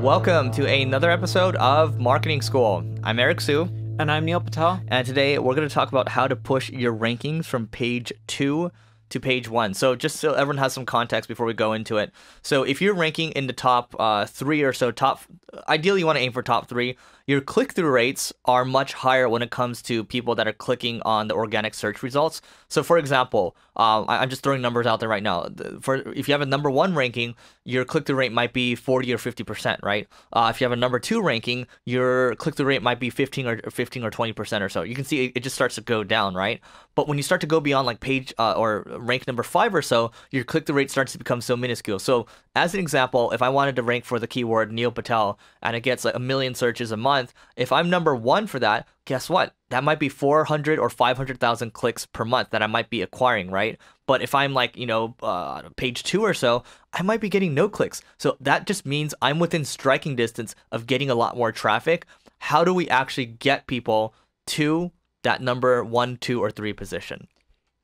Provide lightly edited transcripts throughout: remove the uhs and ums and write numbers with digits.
Welcome to another episode of Marketing School. I'm Eric Su. And I'm Neil Patel. And today we're going to talk about how to push your rankings from page 2 to page 1. So just so everyone has some context before we go into it. So if you're ranking in the top 3 or so, ideally you want to aim for top 3. Your click-through rates are much higher when it comes to people that are clicking on the organic search results. So for example, I'm just throwing numbers out there right now. If you have a number 1 ranking, your click-through rate might be 40 or 50%, right? If you have a number 2 ranking, your click-through rate might be 15 or 20% or so. You can see it just starts to go down, right? But when you start to go beyond like page or rank number 5 or so, your click-through rate starts to become so minuscule. So as an example, if I wanted to rank for the keyword Neil Patel and it gets like 1 million searches a month, if I'm number 1 for that, guess what? That might be 400 or 500,000 clicks per month that I might be acquiring, right? But if I'm like, page 2 or so, I might be getting no clicks. So that just means I'm within striking distance of getting a lot more traffic. How do we actually get people to that number 1, 2, or 3 position?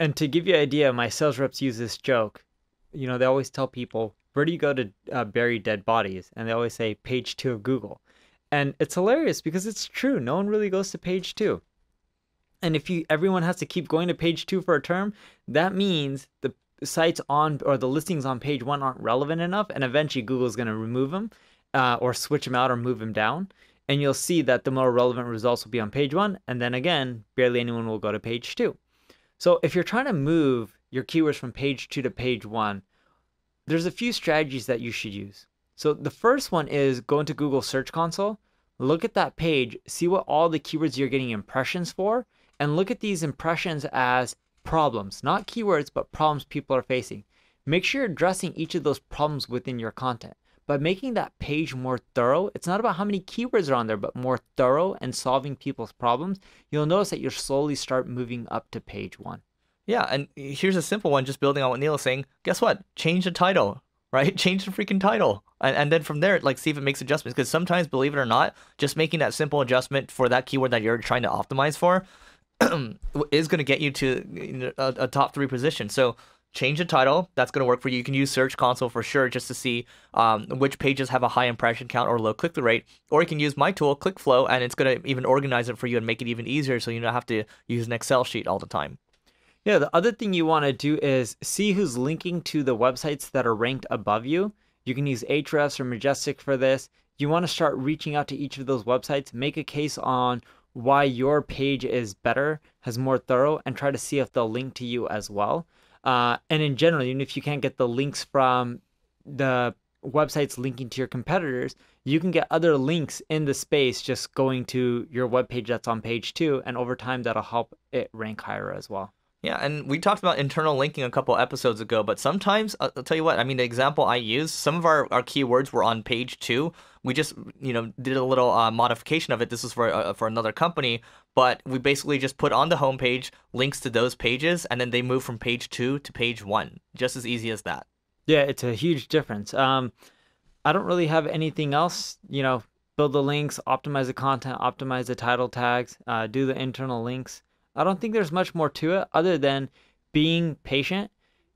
And to give you an idea, my sales reps use this joke. They always tell people, where do you go to bury dead bodies? And they always say page 2 of Google. And it's hilarious because it's true. No one really goes to page 2. And if everyone has to keep going to page 2 for a term, that means the sites on or the listings on page 1 aren't relevant enough, and eventually Google's going to remove them or switch them out or move them down. And you'll see that the more relevant results will be on page 1, and then again, barely anyone will go to page 2. So if you're trying to move your keywords from page 2 to page 1, there's a few strategies that you should use. So the first one is go into Google Search Console, look at that page, see what all the keywords you're getting impressions for, and look at these impressions as problems, not keywords, but problems people are facing. Make sure you're addressing each of those problems within your content. By making that page more thorough, it's not about how many keywords are on there, but more thorough and solving people's problems, you'll notice that you'll slowly start moving up to page 1. Yeah, and here's a simple one, just building on what Neil is saying. Guess what? Change the title, right? Change the freaking title. And then from there, see if it makes adjustments. Because sometimes, believe it or not, just making that simple adjustment for that keyword that you're trying to optimize for is going to get you to a top 3 position. So change the title. That's going to work for you. You can use Search Console for sure just to see which pages have a high impression count or low click-through rate. Or you can use my tool, ClickFlow, and it's going to even organize it for you and make it even easier so you don't have to use an Excel sheet all the time. Yeah, the other thing you want to do is see who's linking to the websites that are ranked above you. You can use Ahrefs or Majestic for this. You want to start reaching out to each of those websites, make a case on why your page is better, has more thorough, and try to see if they'll link to you as well. And in general, even if you can't get the links from the websites linking to your competitors, you can get other links in the space just going to your webpage that's on page 2, and over time that'll help it rank higher as well. Yeah, and we talked about internal linking a couple episodes ago, but sometimes, I'll tell you what, the example I used, some of our keywords were on page 2. We just, did a little modification of it. This was for another company, but we basically just put on the homepage links to those pages, and then they move from page 2 to page 1. Just as easy as that. Yeah, it's a huge difference. I don't really have anything else, build the links, optimize the content, optimize the title tags, do the internal links. I don't think there's much more to it other than being patient,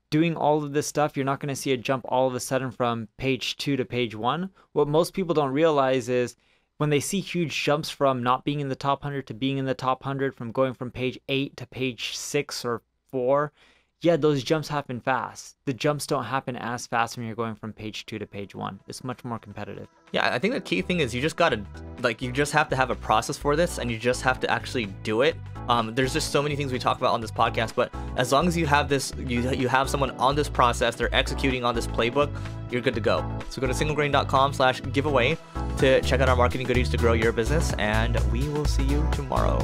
doing all of this stuff. You're not going to see a jump all of a sudden from page 2 to page 1. What most people don't realize is when they see huge jumps from not being in the top 100 to being in the top 100, from going from page 8 to page 6 or 4, yeah, those jumps happen fast. The jumps don't happen as fast when you're going from page 2 to page 1. It's much more competitive. Yeah, I think the key thing is you just you just have to have a process for this, and you just have to actually do it. There's just so many things we talk about on this podcast, but as long as you have this, you have someone on this process, they're executing on this playbook, you're good to go. So go to singlegrain.com/giveaway to check out our marketing goodies to grow your business, and we will see you tomorrow.